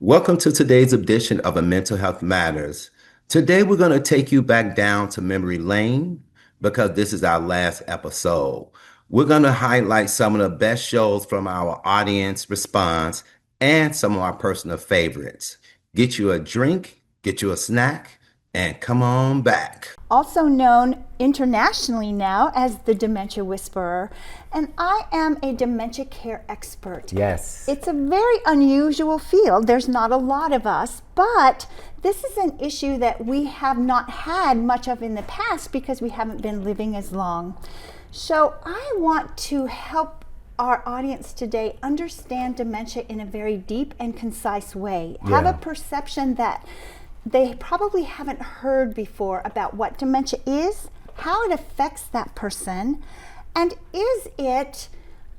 Welcome to today's edition of A Mental Health Matters. Today, we're going to take you back down to memory lane because this is our last episode. We're going to highlight some of the best shows from our audience response and some of our personal favorites. Get you a drink, get you a snack, and come on back. Also known internationally now as the Dementia Whisperer, and I am a dementia care expert. Yes. It's a very unusual field. There's not a lot of us, but this is an issue that we have not had much of in the past because we haven't been living as long. So I want to help our audience today understand dementia in a very deep and concise way. Yeah. Have a perception that they probably haven't heard before about what dementia is, how it affects that person, and is it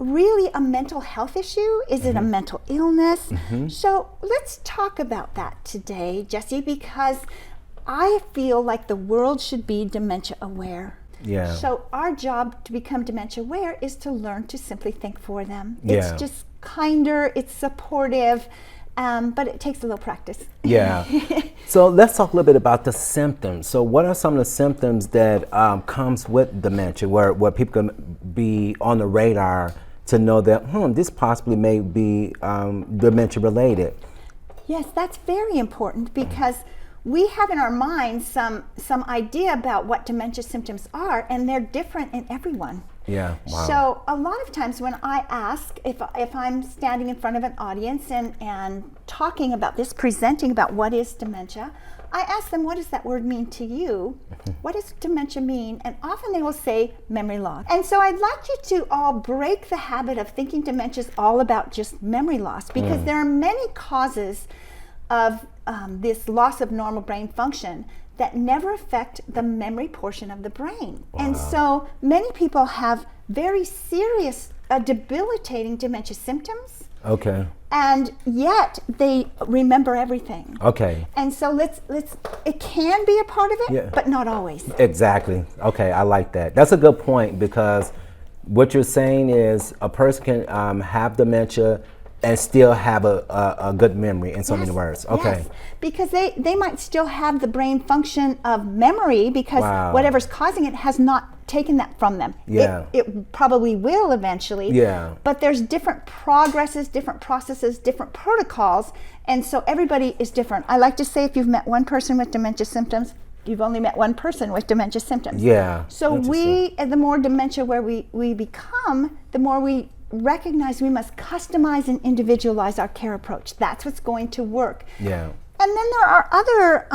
really a mental health issue? Is it a mental illness? So let's talk about that today, Jesse, because I feel like the world should be dementia aware. Yeah. So our job to become dementia aware is to learn to simply think for them. Yeah. It's just kinder, it's supportive, but it takes a little practice. Yeah. So let's talk a little bit about the symptoms. So what are some of the symptoms that comes with dementia where people can be on the radar to know that, this possibly may be dementia related? Yes, that's very important because we have in our minds some idea about what dementia symptoms are, and they're different in everyone. Yeah, wow. So a lot of times when I ask, if I'm standing in front of an audience and talking about this, presenting about what is dementia, I ask them, what does that word mean to you? What does dementia mean? And often they will say memory loss. And so I'd like you to all break the habit of thinking dementia is all about just memory loss, because there are many causes of this loss of normal brain function that never affect the memory portion of the brain. Wow. And so many people have very serious, debilitating dementia symptoms, Okay. and yet they remember everything. Okay. And so it can be a part of it, Yeah. but not always. Exactly. Okay, I like that. That's a good point, because what you're saying is a person can have dementia and still have a good memory, in so many words. Okay. Yes, because they might still have the brain function of memory because Wow. whatever's causing it has not taken that from them. Yeah. It probably will eventually. Yeah. But there's different progresses, different processes, different protocols, and so everybody is different. I like to say if you've met one person with dementia symptoms, you've only met one person with dementia symptoms. Yeah. So the more dementia where we become, the more we recognize we must customize and individualize our care approach. That's what's going to work. Yeah. And then there are other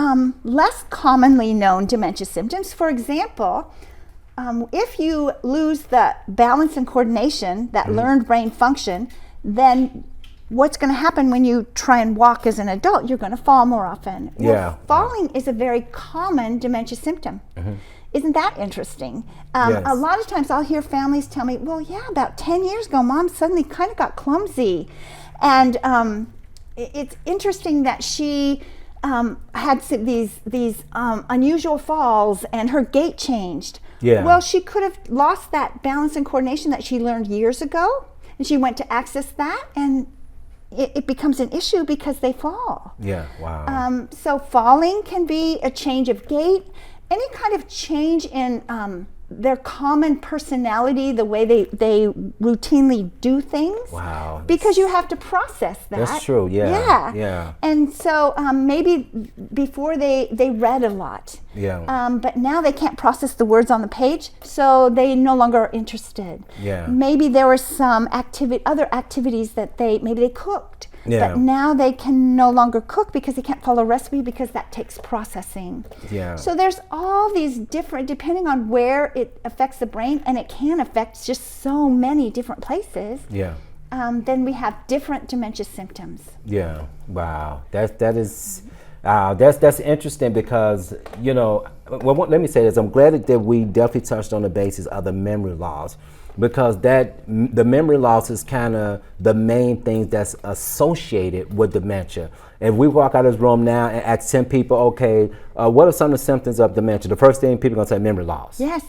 less commonly known dementia symptoms. For example, if you lose the balance and coordination, that learned brain function, then what's going to happen when you try and walk as an adult? You're going to fall more often. Well, Yeah. falling is a very common dementia symptom. Isn't that interesting? Yes. A lot of times I'll hear families tell me, well, yeah, about 10 years ago, Mom suddenly kind of got clumsy. And it's interesting that she had these unusual falls and her gait changed. Yeah. Well, she could have lost that balance and coordination that she learned years ago, and she went to access that, and it becomes an issue because they fall. Yeah. Wow. So falling can be a change of gait, any kind of change in their common personality, the way they routinely do things. Wow. Because you have to process that. That's true, yeah. Yeah. And so maybe before they read a lot. Yeah. But now they can't process the words on the page, so they no longer are interested. Yeah. Maybe there were some other activities that maybe they cooked. Yeah. But now they can no longer cook because they can't follow a recipe because that takes processing. Yeah. So there's all these different, depending on where it affects the brain, and it can affect just so many different places. Yeah. Then we have different dementia symptoms. Yeah. Wow. That's interesting because, well, let me say this. I'm glad that we definitely touched on the basis of the memory loss, because the memory loss is kind of the main thing that's associated with dementia. If we walk out of this room now and ask 10 people, okay, what are some of the symptoms of dementia? The first thing people are going to say, memory loss. Yes.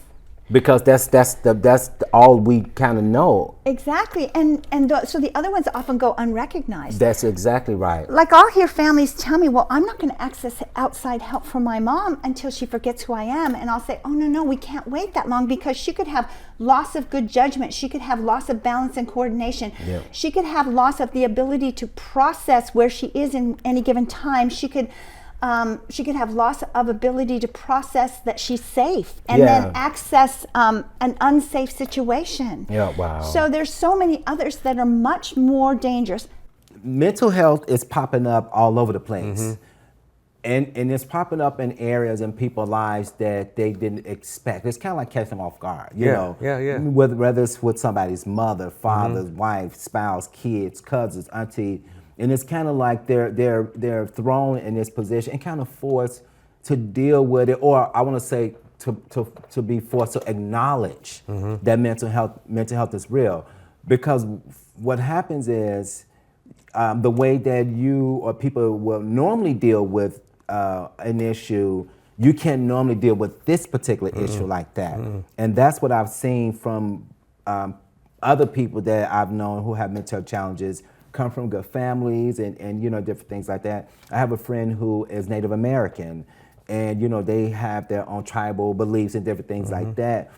Because that's all we kind of know. Exactly, so the other ones often go unrecognized. That's exactly right. Like I'll hear families tell me, well, I'm not going to access outside help from my mom until she forgets who I am. And I'll say, oh, no, we can't wait that long, because she could have loss of good judgment. She could have loss of balance and coordination. Yeah. She could have loss of the ability to process where she is in any given time. She could have loss of ability to process that she's safe and then access an unsafe situation. Yeah, wow. So there's so many others that are much more dangerous. Mental health is popping up all over the place. And it's popping up in areas in people's lives that they didn't expect. It's kind of like catching them off guard, you know? Yeah. Whether it's with somebody's mother, father, wife, spouse, kids, cousins, auntie. And it's kind of like they're thrown in this position and kind of forced to deal with it, or I want to say to be forced to acknowledge that mental health is real. Because what happens is the way that you or people will normally deal with an issue, you can't normally deal with this particular issue like that. And that's what I've seen from other people that I've known who have mental health challenges, come from good families and different things like that. I have a friend who is Native American, and they have their own tribal beliefs and different things like that.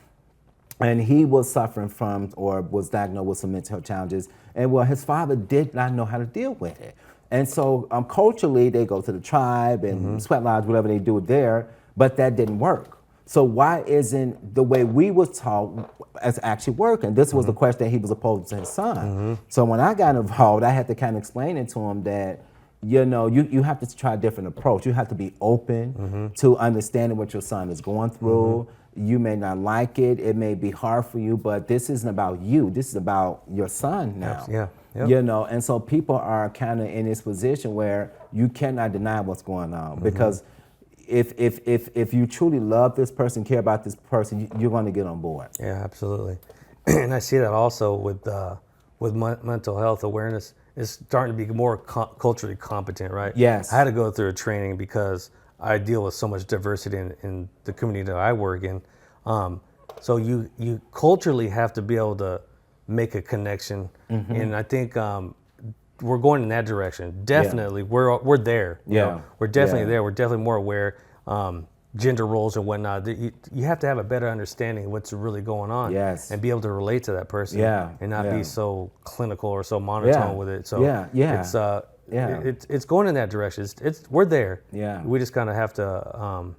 And he was suffering from, or was diagnosed with, some mental health challenges. And well, his father did not know how to deal with it. And so culturally, they go to the tribe and sweat lodge, whatever they do there, but that didn't work. So why isn't the way we was taught as actually working? This was the question that he was posing to his son. So when I got involved, I had to kind of explain it to him that, you have to try a different approach. You have to be open to understanding what your son is going through. You may not like it. It may be hard for you, but this isn't about you. This is about your son now. Yeah. Yep. And so people are kind of in this position where you cannot deny what's going on, because if you truly love this person, care about this person, you're going to get on board. Yeah, absolutely. And I see that also with mental health awareness is starting to be more culturally competent, right? Yes. I had to go through a training because I deal with so much diversity in the community that I work in. So you culturally have to be able to make a connection, and I think we're going in that direction. Definitely, we're there. We're definitely there. We're definitely more aware. Gender roles and whatnot. You have to have a better understanding of what's really going on. Yes. And be able to relate to that person. And not be so clinical or so monotone with it. So it's going in that direction. We're there. We just kind of have to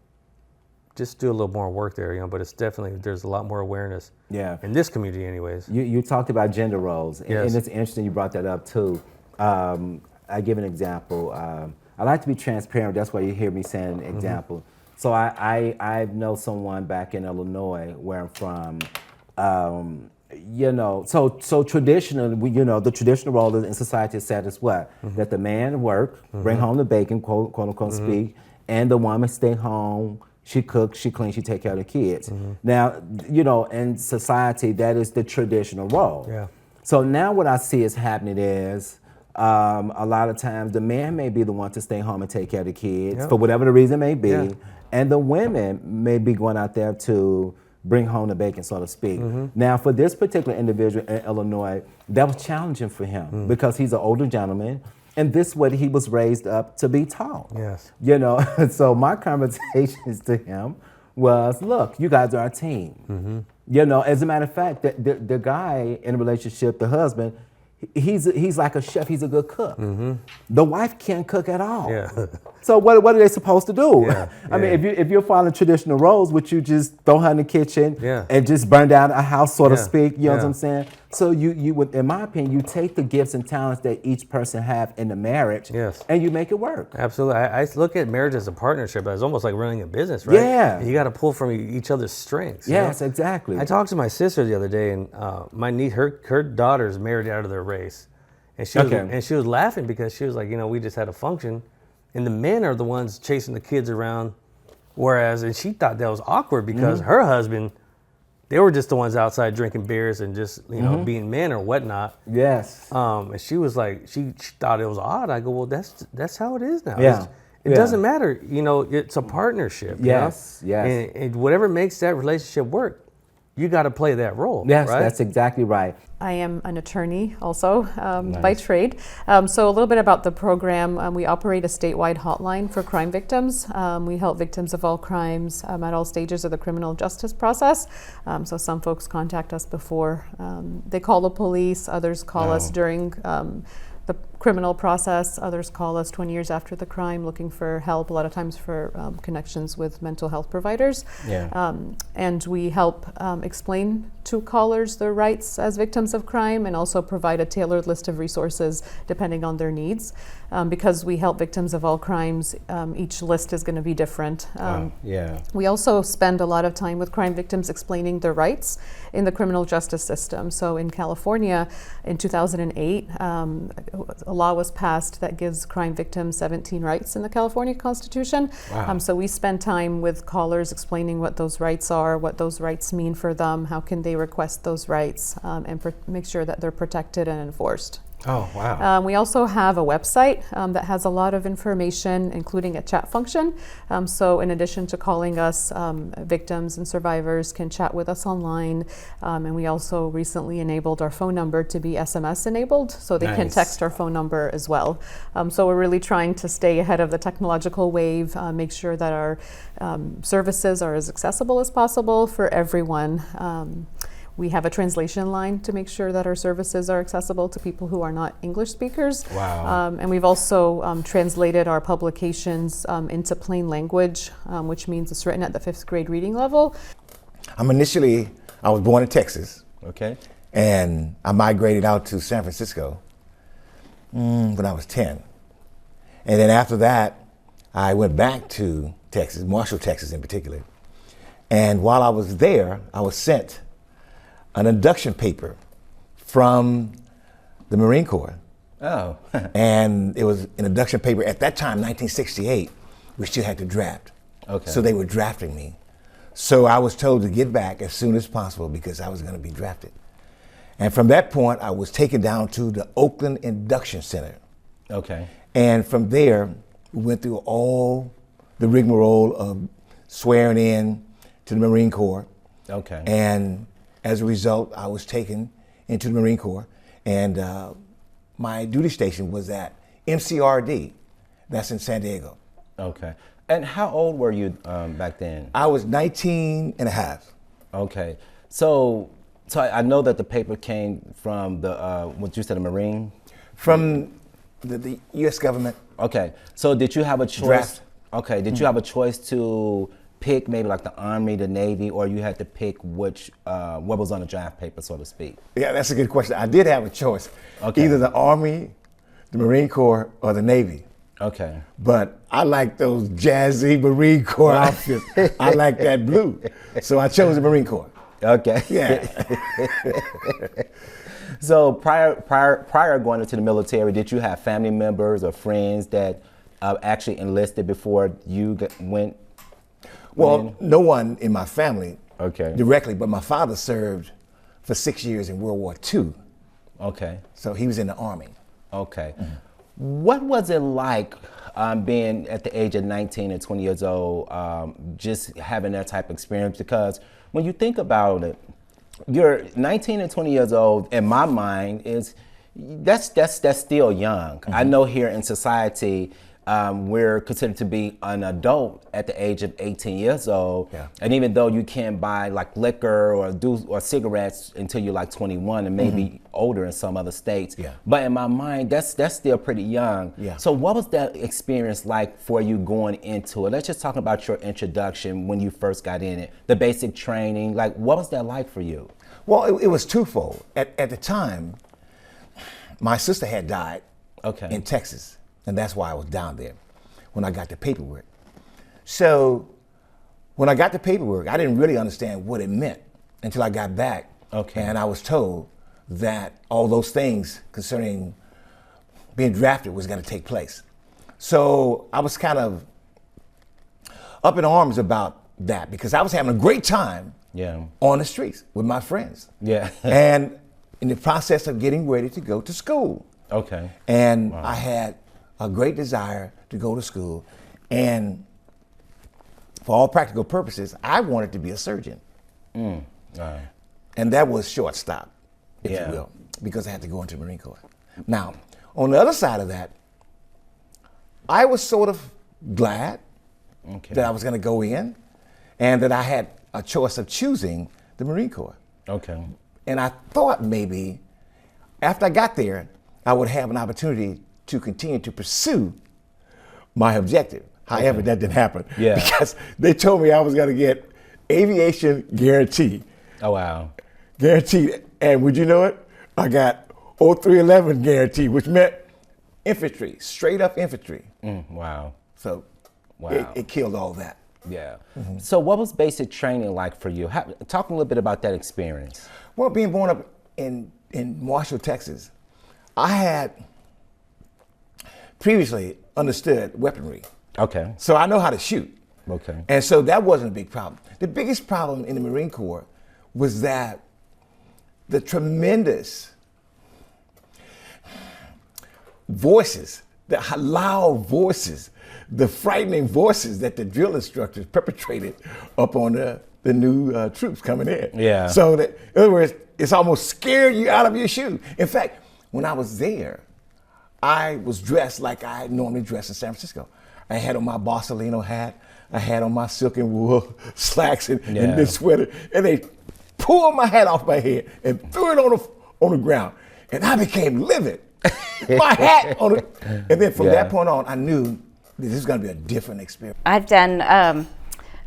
just do a little more work there, but it's definitely, there's a lot more awareness in this community anyways. You talked about gender roles, and it's interesting you brought that up too. I give an example. I like to be transparent. That's why you hear me saying an example. So I know someone back in Illinois, where I'm from. So traditionally, the traditional role in society is set as what? That the man work, bring home the bacon, quote unquote speak, and the woman stay home. She cooks, she cleans, she take care of the kids. Now, in society, that is the traditional role. So now what I see is happening is, a lot of times the man may be the one to stay home and take care of the kids for whatever the reason may be, and the women may be going out there to bring home the bacon, so to speak. Now, for this particular individual in Illinois, that was challenging for him because he's an older gentleman, and this is what he was raised up to be taught. So my conversations to him was, look, you guys are a team. You know, as a matter of fact, the guy in a relationship, the husband, he's like a chef. He's a good cook. The wife can't cook at all. Yeah. So what are they supposed to do? Yeah, I mean, if you're following traditional roles, would you just throw her in the kitchen Yeah. and just burn down a house, so to Yeah, speak? You know what yeah. I'm saying? So you would, in my opinion, you take the gifts and talents that each person have in the marriage, Yes. and you make it work. Absolutely. I look at marriage as a partnership, as almost like running a business, right? Yeah. You got to pull from each other's strengths. you know? Yes, exactly. I talked to my sister the other day, and my niece, her daughter's married out of their race, and she was laughing because she was like, we just had a function, and the men are the ones chasing the kids around, and she thought that was awkward because her husband, they were just the ones outside drinking beers and just being men or whatnot. Yes. And she was like, she thought it was odd. I go, well, that's how it is now. Yeah. It doesn't matter. It's a partnership. Yes, you know? yes. And whatever makes that relationship work, you got to play that role. Yes, right? that's exactly right. I am an attorney also by trade. So a little bit about the program. We operate a statewide hotline for crime victims. We help victims of all crimes at all stages of the criminal justice process. So some folks contact us before they call the police, others call us during the criminal process, others call us 20 years after the crime looking for help, a lot of times for connections with mental health providers. Yeah. And we help explain to callers their rights as victims of crime and also provide a tailored list of resources depending on their needs. Because we help victims of all crimes, each list is going to be different. Yeah. We also spend a lot of time with crime victims explaining their rights in the criminal justice system. So in California, in 2008, a law was passed that gives crime victims 17 rights in the California Constitution. Wow. So we spend time with callers explaining what those rights are, what those rights mean for them, how can they request those rights, and make sure that they're protected and enforced. Oh, wow. We also have a website that has a lot of information, including a chat function. So in addition to calling us, victims and survivors can chat with us online. And we also recently enabled our phone number to be SMS enabled, so they can Nice. text our phone number as well. So we're really trying to stay ahead of the technological wave, make sure that our services are as accessible as possible for everyone. We have a translation line to make sure that our services are accessible to people who are not English speakers. Wow. And we've also translated our publications into plain language, which means it's written at the 5th grade reading level. I was born in Texas, Okay. and I migrated out to San Francisco when I was 10. And then after that, I went back to Texas, Marshall, Texas in particular. And while I was there, I was sent an induction paper from the Marine Corps. Oh. And it was an induction paper at that time, 1968, we still had to draft. Okay. So they were drafting me. So I was told to get back as soon as possible because I was going to be drafted. And from that point, I was taken down to the Oakland Induction Center. Okay. And from there, we went through all the rigmarole of swearing in to the Marine Corps. Okay. And as a result, I was taken into the Marine Corps, and my duty station was at MCRD, that's in San Diego. Okay. And how old were you back then? I was 19 and a half. Okay. So I know that the paper came from the what you said, a Marine. From the U.S. government. Okay. So did you have a choice? Draft. Okay. Did you have a choice to pick maybe like the Army, the Navy, or you had to pick what was on the draft paper, so to speak? Yeah, that's a good question. I did have a choice. Okay. Either the Army, the Marine Corps, or the Navy. Okay. But I like those jazzy Marine Corps outfits. I like that blue. So I chose the Marine Corps. Okay. Yeah. So prior going into the military, did you have family members or friends that actually enlisted before you went? Well, no one in my family Okay. directly, but my father served for 6 years in World War II. Okay. So he was in the Army. Okay. What was it like being at the age of 19 and 20 years old, just having that type of experience? Because when you think about it, you're 19 and 20 years old, in my mind, that's still young. I know here in society, we're considered to be an adult at the age of 18 years old. Yeah. And even though you can't buy like liquor or cigarettes until you're like 21 and maybe older in some other states. Yeah. But in my mind, that's still pretty young. Yeah. So what was that experience like for you going into it? Let's just talk about your introduction when you first got in it, the basic training. Like, what was that like for you? Well, it was twofold. At the time, my sister had died in Texas, and that's why I was down there when I got the paperwork. So when I got the paperwork, I didn't really understand what it meant until I got back. And I was told that all those things concerning being drafted was going to take place. So I was kind of up in arms about that because I was having a great time on the streets with my friends. Yeah. And in the process of getting ready to go to school. Okay. And I had a great desire to go to school. And for all practical purposes, I wanted to be a surgeon. And that was short stop, if you will, because I had to go into the Marine Corps. Now, on the other side of that, I was sort of glad that I was going to go in and that I had a choice of choosing the Marine Corps. Okay. And I thought maybe after I got there, I would have an opportunity to continue to pursue my objective. However, that didn't happen because they told me I was going to get aviation guarantee. Oh, wow. Guaranteed. And would you know it? I got 0311 guarantee, which meant infantry, straight up infantry. Wow. So Wow. it killed all that. Yeah. So what was basic training like for you? Talk a little bit about that experience. Well, being born up in Marshall, Texas, I had previously understood weaponry. Okay. So I know how to shoot. Okay. And so that wasn't a big problem. The biggest problem in the Marine Corps was that the tremendous voices, the loud voices, the frightening voices that the drill instructors perpetrated up on the new troops coming in. Yeah. So that, in other words, it's almost scared you out of your shoe. In fact, when I was there, I was dressed like I normally dress in San Francisco. I had on my Borsalino hat, I had on my silk and wool slacks and this sweater, and they pulled my hat off my head and threw it on the ground, and I became livid. My hat on it, and then from that point on, I knew this is going to be a different experience. I've done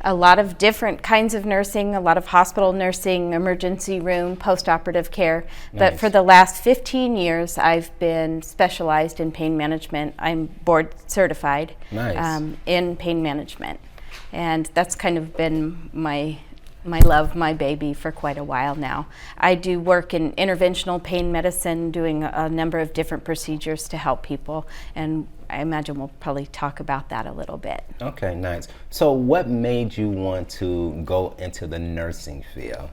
a lot of different kinds of nursing, a lot of hospital nursing, emergency room, post-operative care. But for the last 15 years, I've been specialized in pain management. I'm board certified in pain management. And that's kind of been my love, my baby for quite a while now. I do work in interventional pain medicine, doing a number of different procedures to help people, and I imagine we'll probably talk about that a little bit. Okay, nice. So what made you want to go into the nursing field?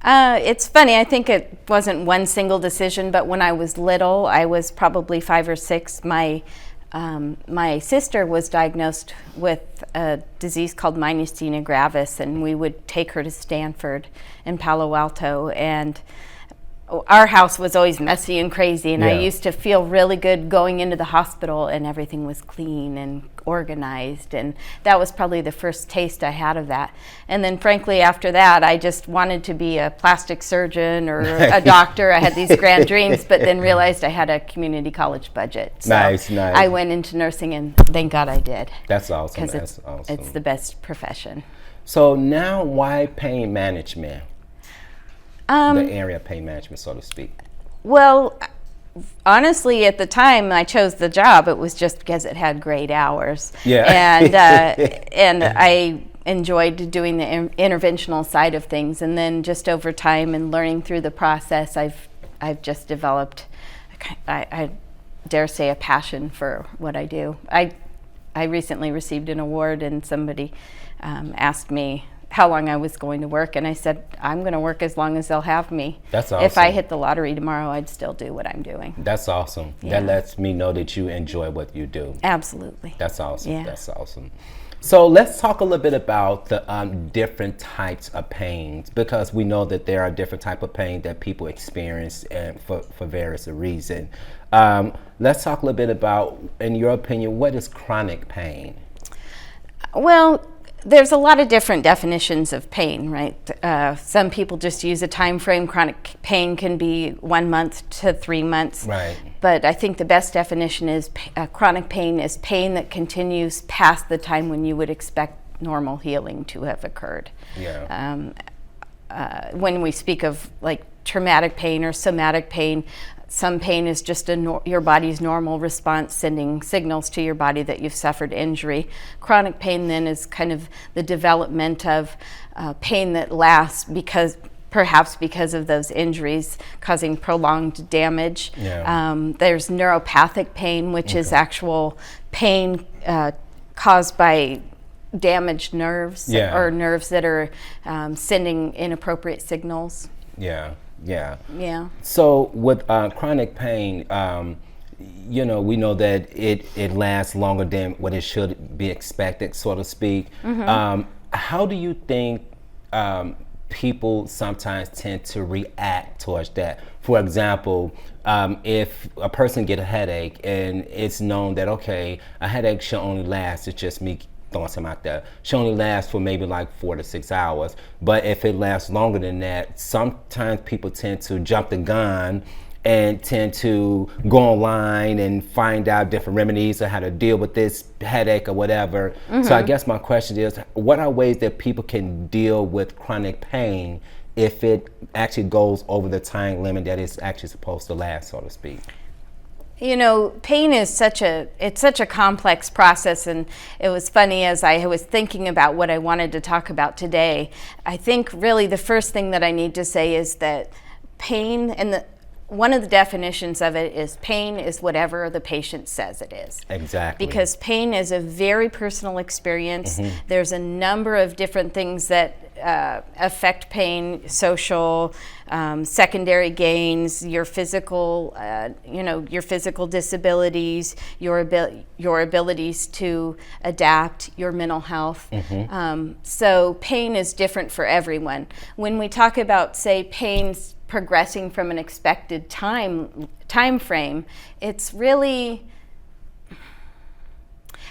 It's funny, I think it wasn't one single decision, but when I was little, I was probably 5 or 6, my sister was diagnosed with a disease called myasthenia gravis, and we would take her to Stanford and Palo Alto, and our house was always messy and crazy, and I used to feel really good going into the hospital and everything was clean and organized, and that was probably the first taste I had of that. And then frankly after that I just wanted to be a plastic surgeon or a doctor. I had these grand dreams, but then realized I had a community college budget. So I went into nursing, and thank God I did. That's awesome. Because it's the best profession. So now why pain management? The area of pain management, so to speak. Well, honestly, at the time I chose the job, it was just because it had great hours. And I enjoyed doing the interventional side of things. And then just over time and learning through the process, I've just developed, I dare say, a passion for what I do. I recently received an award, and somebody asked me how long I was going to work, and I said, I'm going to work as long as they'll have me. That's awesome. If I hit the lottery tomorrow, I'd still do what I'm doing. That's awesome. That lets me know that you enjoy what you do. Absolutely. That's awesome. Yeah. That's awesome. So let's talk a little bit about the different types of pains, because we know that there are different type of pain that people experience and for various reasons. Let's talk a little bit about, in your opinion, what is chronic pain? Well, there's a lot of different definitions of pain, right? Some people just use a time frame. Chronic pain can be 1 month to 3 months. Right. But I think the best definition is chronic pain is pain that continues past the time when you would expect normal healing to have occurred. Yeah. When we speak of like traumatic pain or somatic pain, some pain is just your body's normal response sending signals to your body that you've suffered injury. Chronic pain then is kind of the development of pain that lasts perhaps because of those injuries causing prolonged damage. Yeah. There's neuropathic pain, which is actual pain caused by damaged nerves or nerves that are sending inappropriate signals. Yeah. Yeah. Yeah. So with chronic pain, we know that it lasts longer than what it should be expected, so to speak. Mm-hmm. How do you think people sometimes tend to react towards that? For example, if a person get a headache and it's known that, okay, a headache should only last, it's just me throwing some out there, should only last for maybe like 4 to 6 hours. But if it lasts longer than that, sometimes people tend to jump the gun and tend to go online and find out different remedies on how to deal with this headache or whatever. Mm-hmm. So I guess my question is, what are ways that people can deal with chronic pain if it actually goes over the time limit that it's actually supposed to last, so to speak? You know, pain is such a complex process, and it was funny as I was thinking about what I wanted to talk about today. I think really the first thing that I need to say is that pain, and one of the definitions of it is pain is whatever the patient says it is. Exactly. Because pain is a very personal experience. Mm-hmm. There's a number of different things that affect pain: social, secondary gains, your physical, your physical disabilities, your abilities to adapt, your mental health. Mm-hmm. So pain is different for everyone. When we talk about, say, pain's progressing from an expected time frame, it's really,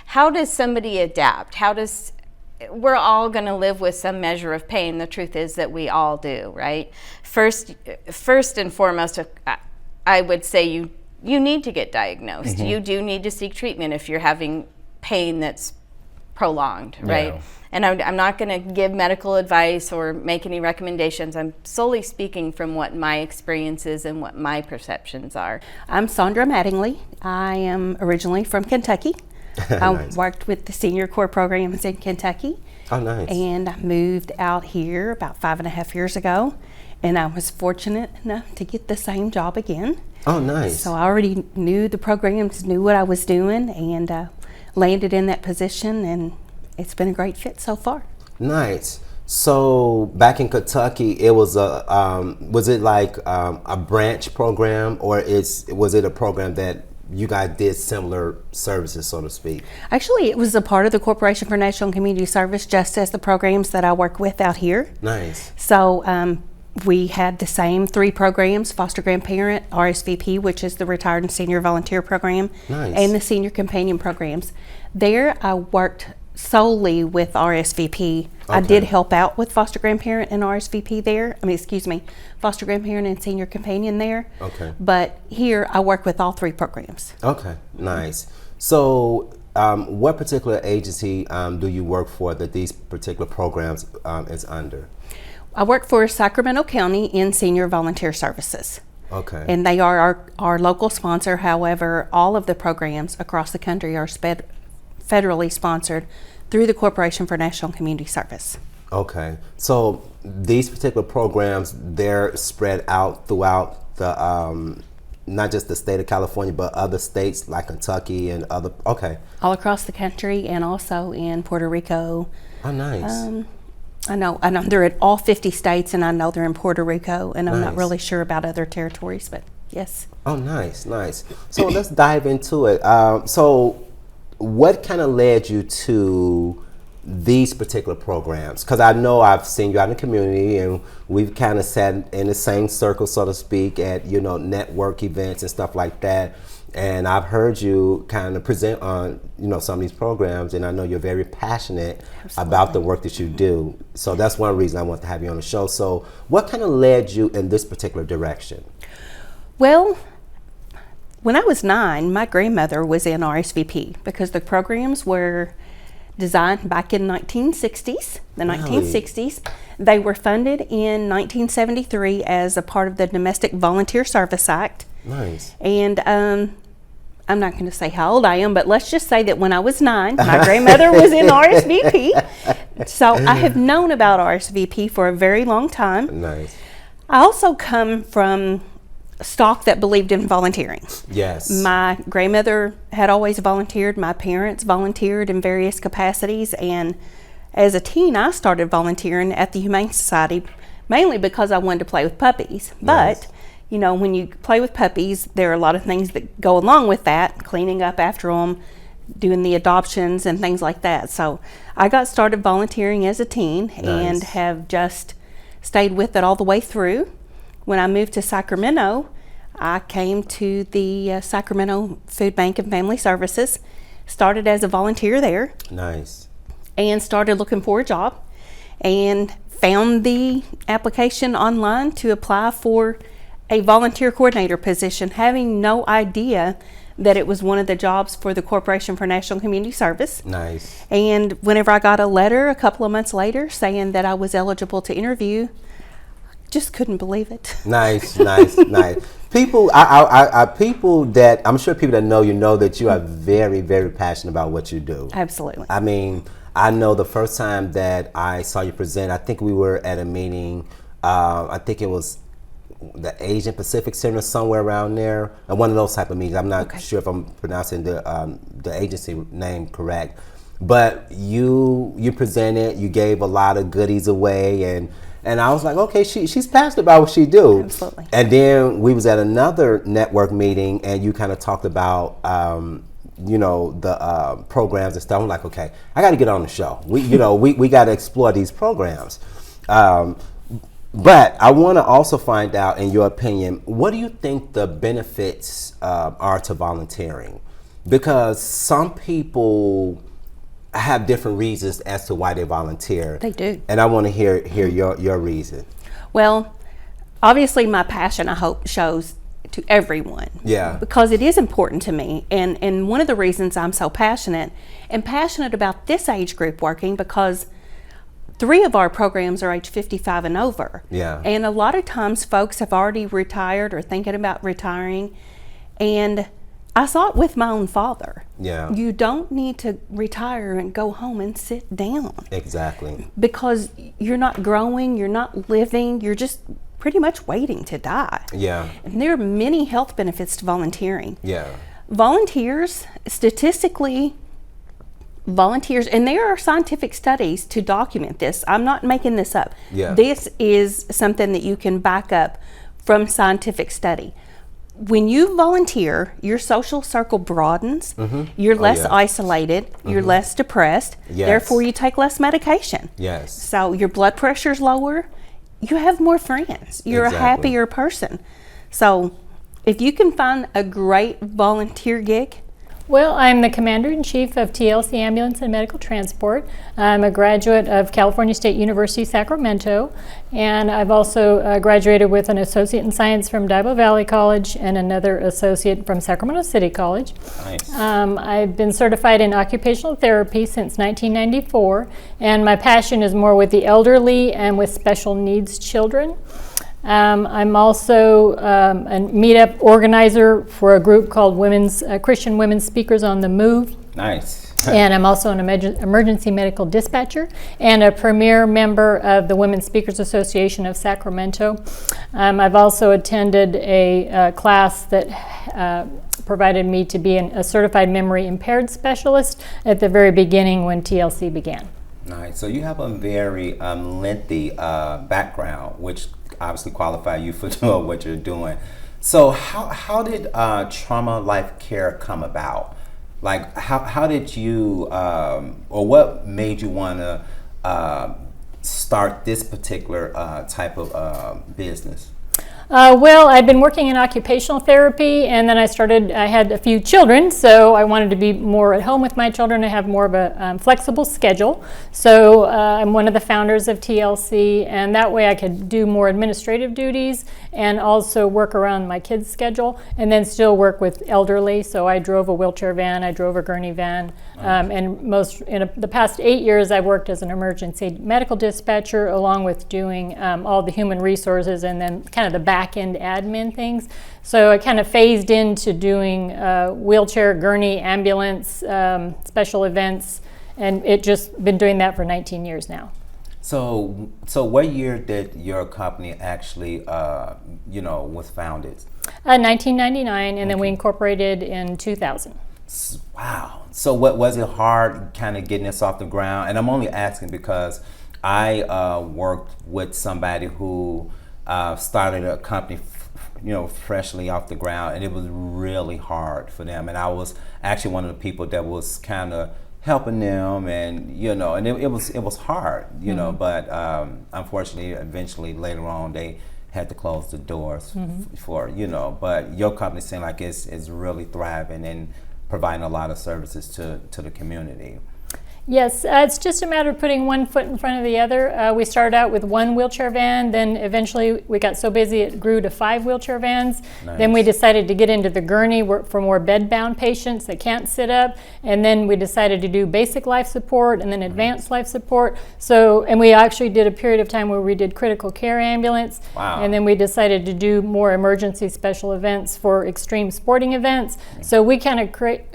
how does somebody adapt? We're all going to live with some measure of pain. The truth is that we all do, right? First and foremost, I would say you need to get diagnosed. Mm-hmm. You do need to seek treatment if you're having pain that's prolonged, right? Yeah. And I'm not going to give medical advice or make any recommendations. I'm solely speaking from what my experience is and what my perceptions are. I'm Sandra Mattingly. I am originally from Kentucky. Nice. I worked with the senior core programs in Kentucky. Oh, nice. And I moved out here about 5.5 years ago. And I was fortunate enough to get the same job again. Oh, nice. So I already knew the programs, knew what I was doing, and landed in that position, and it's been a great fit so far. Nice. So back in Kentucky, it was was it like a branch program, or was it a program that you guys did similar services, so to speak? Actually, it was a part of the Corporation for National and Community Service, just as the programs that I work with out here. Nice. So we had the same 3 programs: foster grandparent, RSVP, which is the retired and senior volunteer program, nice, and the senior companion programs. There I worked solely with RSVP. Okay. I did help out with foster grandparent and RSVP there. Foster grandparent and senior companion there. Okay. But here I work with all 3 programs. Okay, nice. So what particular agency do you work for that these particular programs is under? I work for Sacramento County in Senior Volunteer Services. Okay. And they are our local sponsor. However, all of the programs across the country are federally sponsored through the Corporation for National and Community Service. Okay. So these particular programs, they're spread out throughout the, not just the state of California, but other states like Kentucky and other, okay. All across the country and also in Puerto Rico. Oh, nice. I know they're in all 50 states, and I know they're in Puerto Rico, and I'm not really sure about other territories, but yes. Oh, nice, nice. So let's dive into it. So what kind of led you to these particular programs? Because I know I've seen you out in the community, and we've kind of sat in the same circle, so to speak, at network events and stuff like that. And I've heard you kind of present on some of these programs, and I know you're very passionate about the work that you do. So that's one reason I want to have you on the show. So what kind of led you in this particular direction? Well, when I was 9, my grandmother was in RSVP because the programs were designed back in the 1960s. They were funded in 1973 as a part of the Domestic Volunteer Service Act. Nice. And I'm not going to say how old I am, but let's just say that when I was 9, my grandmother was in RSVP. So I have known about RSVP for a very long time. Nice. I also come from stock that believed in volunteering. Yes. My grandmother had always volunteered. My parents volunteered in various capacities. And as a teen, I started volunteering at the Humane Society, mainly because I wanted to play with puppies. Nice. But when you play with puppies, there are a lot of things that go along with that, cleaning up after them, doing the adoptions and things like that. So I got started volunteering as a teen and have just stayed with it all the way through. When I moved to Sacramento, I came to the Sacramento Food Bank and Family Services, started as a volunteer there. Nice. And started looking for a job and found the application online to apply for a volunteer coordinator position, having no idea that it was one of the jobs for the Corporation for National Community Service. Nice. And whenever I got a letter a couple of months later saying that I was eligible to interview, just couldn't believe it. Nice. People, people that I'm sure people that know that you are very, very passionate about what you do. Absolutely. I mean, I know the first time that I saw you present, I think we were at a meeting. I think it was the Asian Pacific Center, somewhere around there, one of those type of meetings. I'm not sure if I'm pronouncing the agency name correct, but you presented, you gave a lot of goodies away, and I was like, okay, she's passionate about what she do. Absolutely. And then we was at another network meeting, and you kind of talked about the programs and stuff. I'm like, okay, I got to get on the show. We got to explore these programs. But I want to also find out, in your opinion, what do you think the benefits are to volunteering? Because some people have different reasons as to why they volunteer. They do. And I want to hear your reason. Well, obviously my passion, I hope, shows to everyone. Yeah. Because it is important to me. And one of the reasons I'm so passionate about this age group working, because 3 of our programs are age 55 and over. Yeah. And a lot of times folks have already retired or thinking about retiring. And I saw it with my own father. Yeah. You don't need to retire and go home and sit down. Exactly. Because you're not growing, you're not living, you're just pretty much waiting to die. Yeah. And there are many health benefits to volunteering. Yeah. Volunteers, statistically, and there are scientific studies to document this. I'm not making this up. Yeah. This is something that you can back up from scientific study. When you volunteer, your social circle broadens, you're less isolated, you're less depressed, therefore you take less medication. Yes. So your blood pressure's lower, you have more friends, you're a happier person. So if you can find a great volunteer gig. Well, I'm the Commander-in-Chief of TLC Ambulance and Medical Transport. I'm a graduate of California State University, Sacramento, and I've also graduated with an Associate in Science from Diablo Valley College and another Associate from Sacramento City College. Nice. I've been certified in occupational therapy since 1994, and my passion is more with the elderly and with special needs children. I'm also a meetup organizer for a group called Christian Women's Speakers on the Move. Nice. And I'm also an emergency medical dispatcher and a premier member of the Women's Speakers Association of Sacramento. I've also attended a class that provided me to be a certified memory impaired specialist at the very beginning when TLC began. Nice. So you have a very lengthy background, which obviously qualify you for doing what you're doing. So how did Trauma Life Care come about? Like, how did you, or what made you want to start this particular type of business? Well, I'd been working in occupational therapy, and then I had a few children, so I wanted to be more at home with my children and have more of a flexible schedule. So I'm one of the founders of TLC, and that way I could do more administrative duties and also work around my kids' schedule, and then still work with elderly. So I drove a wheelchair van, I drove a gurney van, and the past 8 years I've worked as an emergency medical dispatcher, along with doing all the human resources and then kind of the back-end admin things. So I kind of phased into doing wheelchair, gurney, ambulance, special events, and it just been doing that for 19 years now. So what year did your company actually, was founded? 1999, and then we incorporated in 2000. Wow. So what was it hard kind of getting this off the ground? And I'm only asking because I worked with somebody who started a company freshly off the ground, and it was really hard for them. And I was actually one of the people that was kind of helping them, and and it was hard, but unfortunately, eventually later on they had to close the doors for but your company seemed like it's really thriving and providing a lot of services to the community. Yes, it's just a matter of putting one foot in front of the other. We started out with one wheelchair van, then eventually we got so busy it grew to 5 wheelchair vans. Nice. Then we decided to get into the gurney for more bed-bound patients that can't sit up, and then we decided to do basic life support and then advanced life support. So, and we actually did a period of time where we did critical care ambulance. Wow. And then we decided to do more emergency special events for extreme sporting events. So we kind of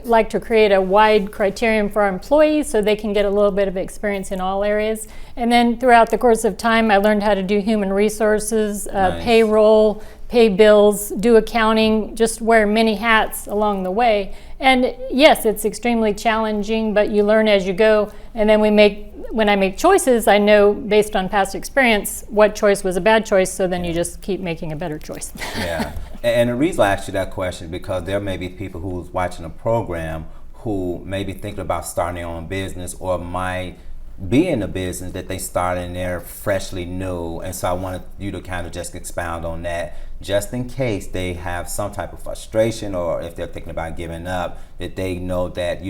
like to create a wide criterion for our employees so they can get a little bit of experience in all areas. And then throughout the course of time, I learned how to do human resources, Nice. payroll, pay bills, do accounting, just wear many hats along the way. And yes, it's extremely challenging, but you learn as you go. And then when I make choices, I know based on past experience what choice was a bad choice, so then you just keep making a better choice. Yeah. And the reason I asked you that question is because there may be people who's watching a program who may be thinking about starting their own business, or might be in a business that they started and they're freshly new. And so I wanted you to kind of just expound on that, just in case they have some type of frustration, or if they're thinking about giving up, that they know that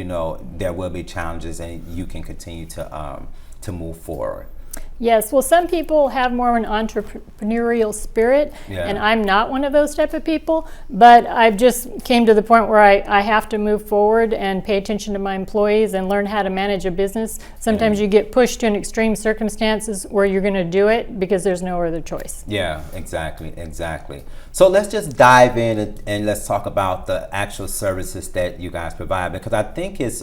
there will be challenges and you can continue to move forward. Yes, well, some people have more of an entrepreneurial spirit, Yeah. and I'm not one of those type of people, but I've just came to the point where I have to move forward and pay attention to my employees and learn how to manage a business. Sometimes you get pushed to an extreme circumstances where you're going to do it because there's no other choice. Yeah, exactly. So let's just dive in and let's talk about the actual services that you guys provide, because I think it's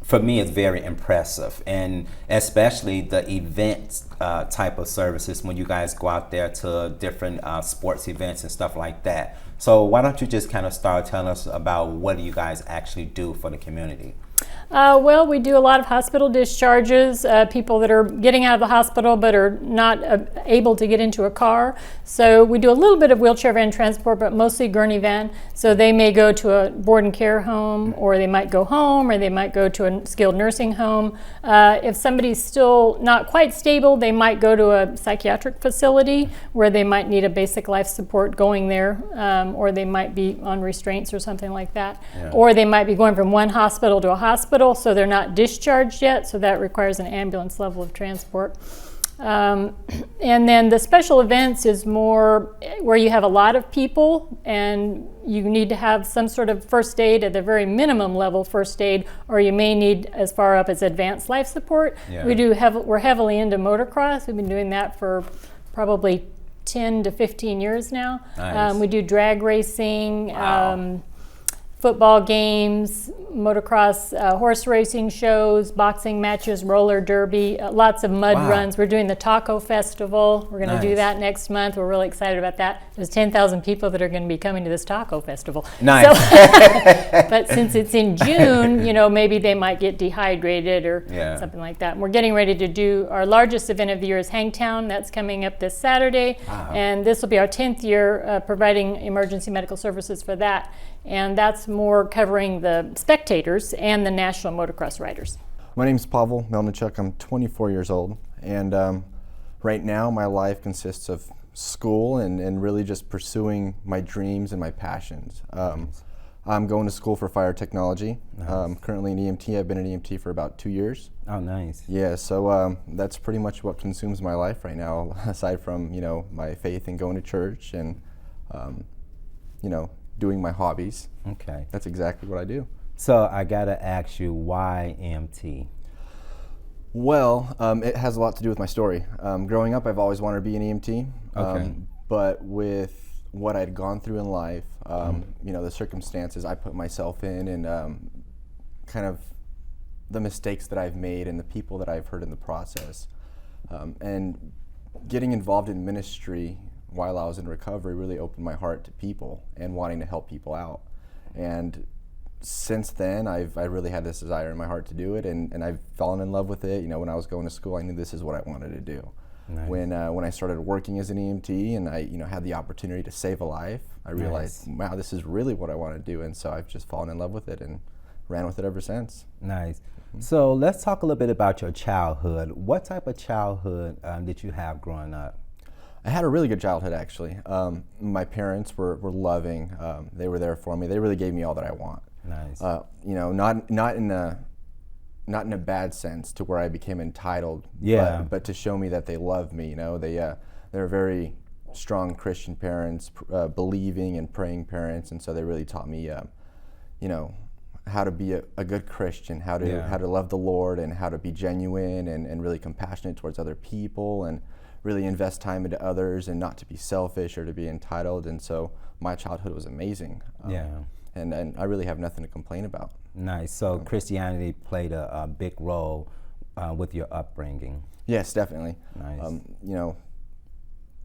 for me, it's very impressive, and especially the events type of services when you guys go out there to different sports events and stuff like that. So why don't you just kind of start telling us about what do you guys actually do for the community? Well, we do a lot of hospital discharges, people that are getting out of the hospital but are not able to get into a car. So we do a little bit of wheelchair van transport, but mostly gurney van. So they may go to a board and care home, or they might go home, or they might go to a skilled nursing home. If somebody's still not quite stable, they might go to a psychiatric facility where they might need a basic life support going there, or they might be on restraints or something like that. Yeah. Or they might be going from one hospital to a hospital, so they're not discharged yet, so that requires an ambulance level of transport. And then the special events is more where you have a lot of people and you need to have some sort of first aid at the very minimum level first aid, or you may need as far up as advanced life support. Yeah. We're heavily into motocross. We've been doing that for probably 10 to 15 years now. Nice. We do drag racing, Wow. football games, motocross, horse racing shows, boxing matches, roller derby, lots of mud Wow. runs. We're doing the Taco Festival. We're going to do Nice. that next month. We're really excited about that. There's 10,000 people that are going to be coming to this Taco Festival. Nice. So, but since it's in June, maybe they might get dehydrated or Yeah. something like that. And we're getting ready to do our largest event of the year is Hangtown. That's coming up this Saturday. Wow. And this will be our 10th year providing emergency medical services for that. and that's more covering the spectators and the national motocross riders. My name's Pavel Melnichuk. I'm 24 years old, and right now my life consists of school and really just pursuing my dreams and my passions. I'm going to school for fire technology. Nice. Currently an EMT. I've been an EMT for about 2 years. Oh, nice. Yeah, so that's pretty much what consumes my life right now, aside from, my faith and going to church and, doing my hobbies. Okay. That's exactly what I do. So I gotta ask you, why EMT? Well, it has a lot to do with my story. Growing up, I've always wanted to be an EMT. Okay. But with what I'd gone through in life, the circumstances I put myself in and kind of the mistakes that I've made and the people that I've hurt in the process. And getting involved in ministry while I was in recovery really opened my heart to people and wanting to help people out. And since then, I really had this desire in my heart to do it, and I've fallen in love with it. When I was going to school, I knew this is what I wanted to do. Nice. When I started working as an EMT and I had the opportunity to save a life, I realized, wow, this is really what I want to do, and so I've just fallen in love with it and ran with it ever since. Nice. So let's talk a little bit about your childhood. What type of childhood did you have growing up? I had a really good childhood, actually. My parents were loving. They were there for me. They really gave me all that I want. Nice. Not in a bad sense to where I became entitled. Yeah. But to show me that they love me. They're very strong Christian parents, believing and praying parents, and so they really taught me, how to be a good Christian, how to love the Lord, and how to be genuine and really compassionate towards other people, and really invest time into others, and not to be selfish or to be entitled. And so my childhood was amazing. And I really have nothing to complain about. Nice. So Christianity played a big role with your upbringing. Yes, definitely. Nice.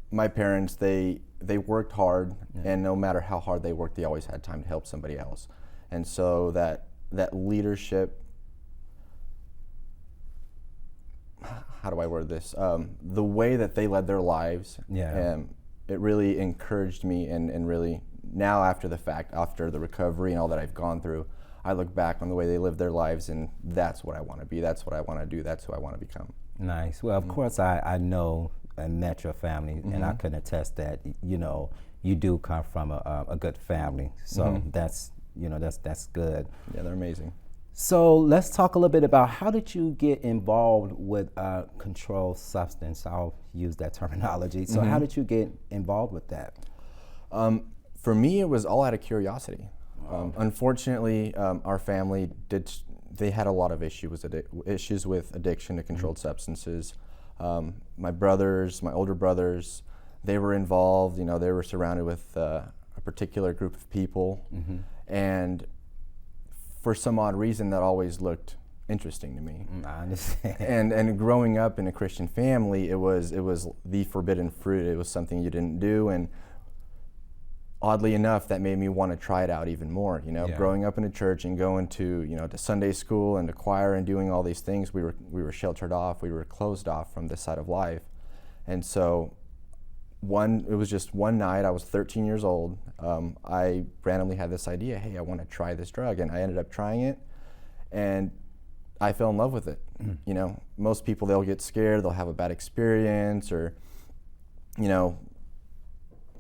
My parents, they worked hard, and no matter how hard they worked, they always had time to help somebody else. And so that leadership, how do I word this? The way that they led their lives, it really encouraged me, and really now after the fact, after the recovery and all that I've gone through, I look back on the way they lived their lives, and that's what I want to be, that's what I want to do, that's who I want to become. Nice. Well, of course, I know and met your family, and I can attest that, you do come from a good family. So that's good. Yeah, they're amazing. So let's talk a little bit about, how did you get involved with controlled substance? I'll use that terminology. So how did you get involved with that? For me, it was all out of curiosity. Unfortunately, our family they had a lot of issues with addiction to controlled substances. My older brothers, they were involved. They were surrounded with a particular group of people, and for some odd reason, that always looked interesting to me. I understand. And growing up in a Christian family, it was the forbidden fruit. It was something you didn't do, and oddly enough, that made me want to try it out even more. Growing up in a church and going to to Sunday school and to choir and doing all these things, we were sheltered off. We were closed off from this side of life, and so it was just one night. I was 13 years old. I randomly had this idea. Hey, I want to try this drug, and I ended up trying it, and I fell in love with it. Most people, they'll get scared, they'll have a bad experience, or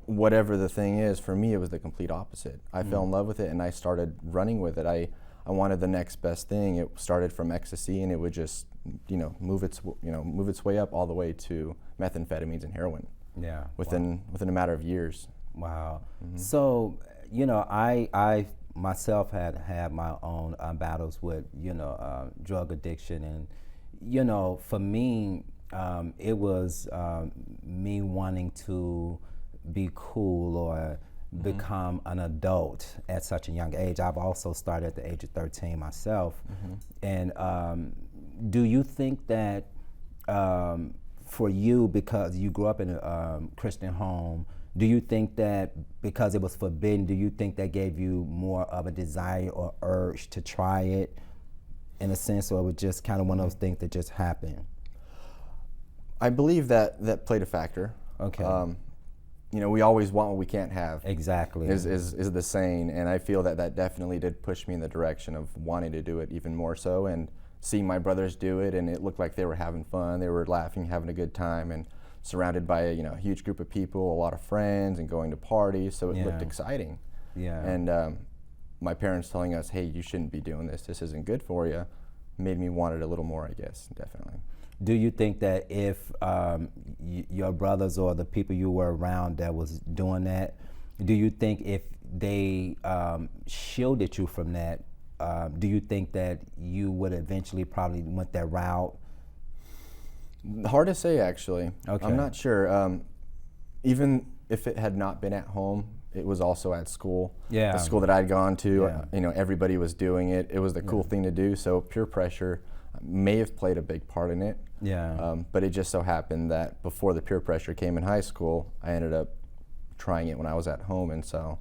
whatever the thing is. For me, it was the complete opposite. I fell in love with it, and I started running with it. I wanted the next best thing. It started from ecstasy, and it would just move its way up all the way to methamphetamines and heroin. Yeah. Within a matter of years. Wow. So, I myself had my own battles with, drug addiction, and, for me, it was me wanting to be cool or become an adult at such a young age. I've also started at the age of 13 myself. And do you think that for you, because you grew up in a Christian home, do you think that because it was forbidden, do you think that gave you more of a desire or urge to try it in a sense, or it was just kind of one of those things that just happened? I believe that played a factor. Okay. we always want what we can't have. Exactly. Is the saying, and I feel that definitely did push me in the direction of wanting to do it even more so, and seeing my brothers do it, and it looked like they were having fun, they were laughing, having a good time, and surrounded by a huge group of people, a lot of friends, and going to parties, so it looked exciting. Yeah. And my parents telling us, hey, you shouldn't be doing this, this isn't good for you, made me want it a little more, I guess, definitely. Do you think that if your brothers or the people you were around that was doing that, do you think if they shielded you from that, do you think that you would eventually probably went that route? Hard to say, actually. Okay. I'm not sure. Even if it had not been at home, it was also at school. Yeah. The school that I'd gone to, Yeah. Everybody was doing it. It was the cool thing to do, so peer pressure may have played a big part in it. Yeah. But it just so happened that before the peer pressure came in high school, I ended up trying it when I was at home, and so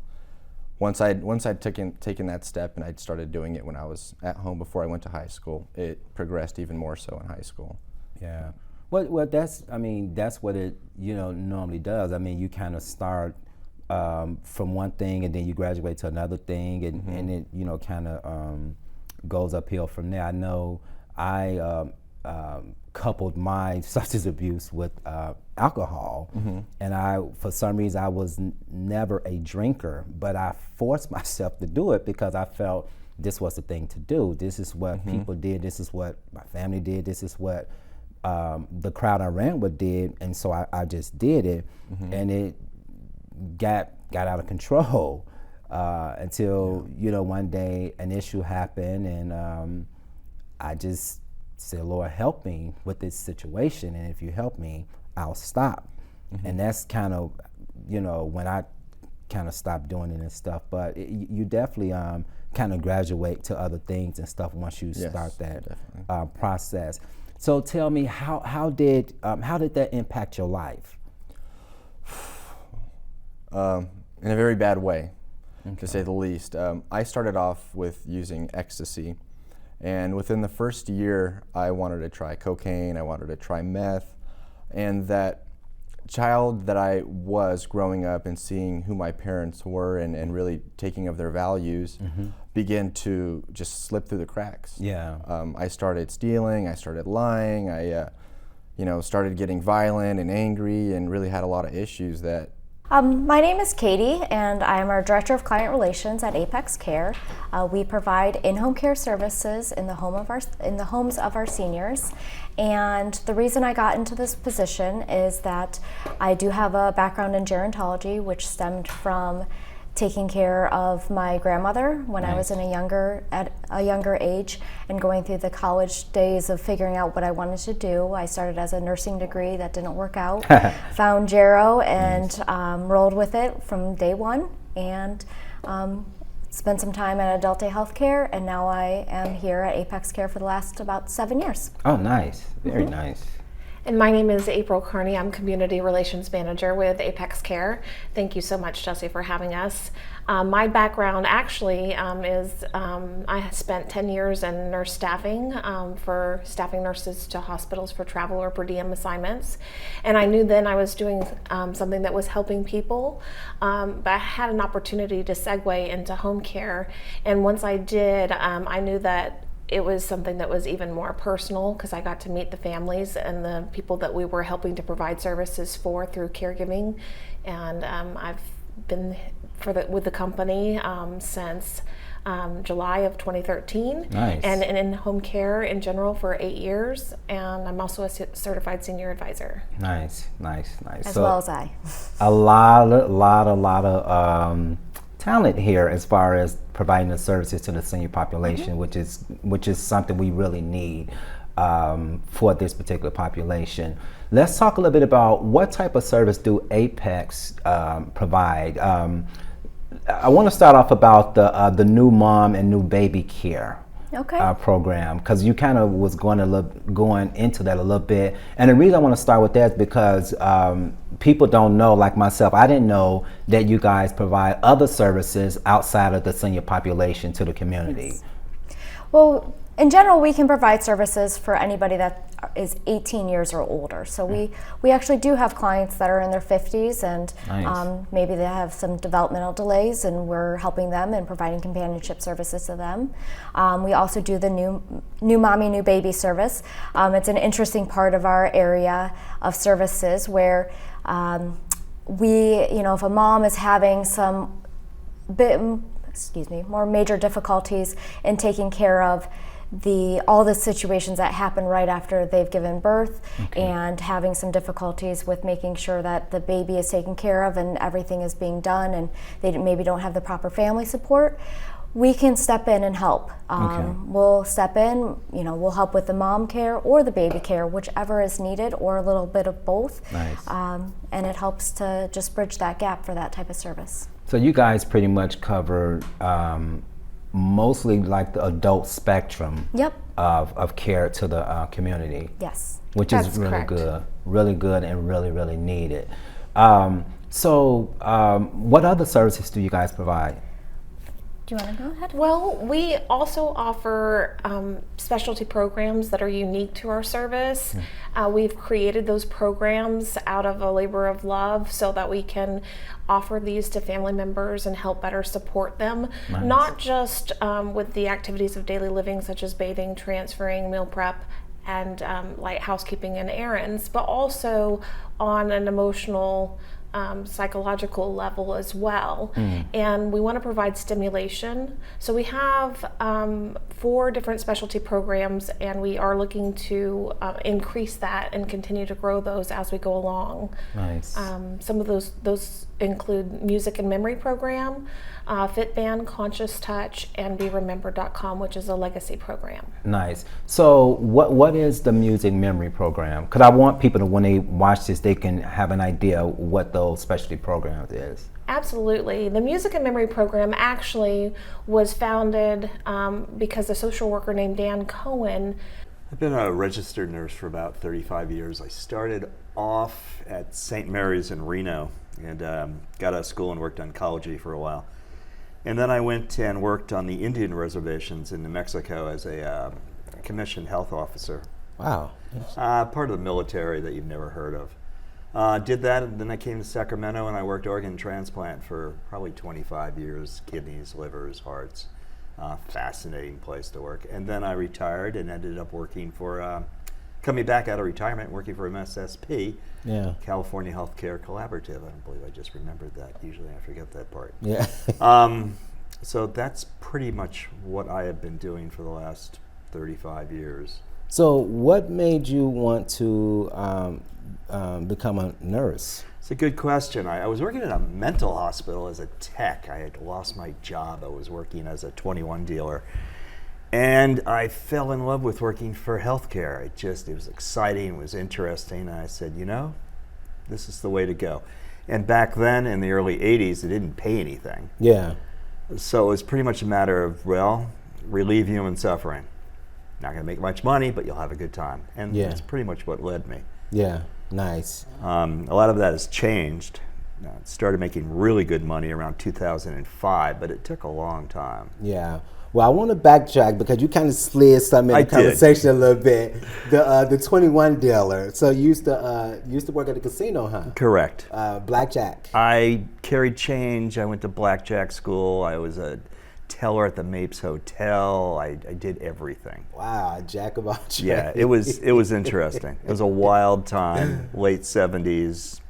once I'd taken that step and I'd started doing it when I was at home before I went to high school, it progressed even more so in high school. Yeah. Well, that's what it normally does. I mean, you kind of start from one thing and then you graduate to another thing, and it kind of goes uphill from there. I know I coupled my substance abuse with alcohol, and for some reason I was never a drinker, but I forced myself to do it because I felt this was the thing to do. This is what people did. This is what my family did. This is what the crowd I ran with did, and so I just did it, and it got out of control until one day an issue happened, and I just said, Lord, help me with this situation, and if you help me, I'll stop. And that's kind of when I kind of stopped doing it and stuff. But you definitely kind of graduate to other things and stuff once you start that process. So tell me, how did that impact your life? In a very bad way, to say the least. I started off with using ecstasy, and within the first year, I wanted to try cocaine, I wanted to try meth, and that child that I was growing up and seeing who my parents were and really taking of their values began to just slip through the cracks. Yeah. I started stealing, I started lying, I started getting violent and angry and really had a lot of issues that my name is Katie, and I am our Director of Client Relations at Apex Care. We provide in-home care services in the homes of our seniors. And the reason I got into this position is that I do have a background in gerontology, which stemmed from taking care of my grandmother when I was at a younger age, and going through the college days of figuring out what I wanted to do. I started as a nursing degree that didn't work out, found Gero and rolled with it from day one, and spent some time at Adelte Healthcare, and now I am here at Apex Care for the last about 7 years. Oh, nice. Very nice. And my name is April Kearney. I'm Community Relations Manager with Apex Care. Thank you so much, Chelsea, for having us. My background actually is I spent 10 years in nurse staffing for staffing nurses to hospitals for travel or per diem assignments. And I knew then I was doing something that was helping people, but I had an opportunity to segue into home care. And once I did, I knew that it was something that was even more personal because I got to meet the families and the people that we were helping to provide services for through caregiving. And I've been with the company since July of 2013. Nice. And in home care in general for 8 years. And I'm also a certified senior advisor. Nice. As well as I. A lot of talent here as far as providing the services to the senior population, which is something we really need for this particular population. Let's talk a little bit about what type of service do Apex provide. I want to start off about the new mom and new baby care program, because you kind of was going into that a little bit. And the reason I want to start with that is because people don't know, like myself, I didn't know that you guys provide other services outside of the senior population to the community. Well, In general, we can provide services for anybody that is 18 years or older. So we actually do have clients that are in their 50s and Nice. maybe they have some developmental delays, and we're helping them and providing companionship services to them. We also do the new mommy, new baby service. It's an interesting part of our area of services where if a mom is having some more major difficulties in taking care of all the situations that happen right after they've given birth, and having some difficulties with making sure that the baby is taken care of and everything is being done, and they maybe don't have the proper family support, we can step in and help. We'll step in, we'll help with the mom care or the baby care, whichever is needed, or a little bit of both. Nice. And it helps to just bridge that gap for that type of service. So you guys pretty much cover mostly like the adult spectrum Yep. of care to the community. Yes. Which That's is really correct. good, and really, really needed. What other services do you guys provide? Do you want to go ahead? Well, we also offer specialty programs that are unique to our service. We've created those programs out of a labor of love so that we can offer these to family members and help better support them, not just with the activities of daily living such as bathing, transferring, meal prep, and light housekeeping and errands, but also on an emotional psychological level as well. And we want to provide stimulation. So we have 4 different specialty programs, and we are looking to increase that and continue to grow those as we go along. Nice. Some of those include music and memory program, FitBand, Conscious Touch, and BeRemembered.com, which is a legacy program. Nice. So what is the music memory program? Because I want people to, when they watch this, they can have an idea what those specialty programs is. Absolutely. The Music and Memory Program actually was founded because a social worker named Dan Cohen. I've been a registered nurse for about 35 years. I started off at St. Mary's in Reno and got out of school and worked oncology for a while. And then I went and worked on the Indian reservations in New Mexico as a commissioned health officer. Wow. Part of the military that you've never heard of. Did that, and then I came to Sacramento and I worked organ transplant for probably 25 years, kidneys, livers, hearts. Fascinating place to work. And then I retired and ended up working for, coming back out of retirement, working for MSSP, California Healthcare Collaborative. I don't believe I just remembered that. Usually I forget that part. Yeah. So that's pretty much what I have been doing for the last 35 years. So what made you want to become a nurse? It's a good question. I was working in a mental hospital as a tech. I had lost my job. I was working as a 21 dealer. And I fell in love with working for healthcare. It was exciting, it was interesting. And I said, this is the way to go. And back then in the early 80s, it didn't pay anything. Yeah. So it was pretty much a matter of, relieve human suffering. Not going to make much money, but you'll have a good time. And that's pretty much what led me. Yeah, nice. A lot of that has changed. It started making really good money around 2005, but it took a long time. Yeah. Well, I want to backtrack because you kind of slid something in the conversation a little bit. The 21 dealer. So you used to work at the casino, huh? Correct. Blackjack. I carried change. I went to blackjack school. I was a teller at the Mapes Hotel. I did everything. Wow, jack of all trades. Yeah, it was interesting. It was a wild time, late 70s.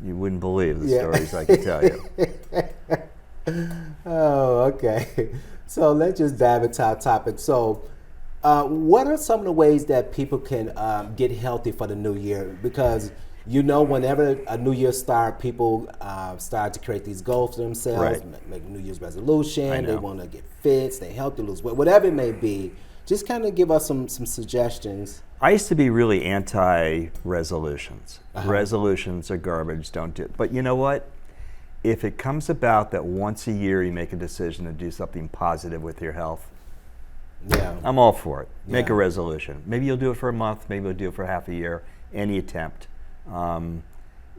You wouldn't believe the stories I could tell you. Oh, okay. So let's just dive into our topic. So what are some of the ways that people can get healthy for the new year? Because whenever a new year starts, people start to create these goals for themselves, make New Year's resolution. They want to get fit, stay healthy, lose weight, whatever it may be. Just kind of give us some suggestions. I used to be really anti-resolutions. Resolutions are garbage, don't do it. But you know what? If it comes about that once a year you make a decision to do something positive with your health, I'm all for it. Make a resolution. Maybe you'll do it for a month, maybe you'll do it for half a year. Any attempt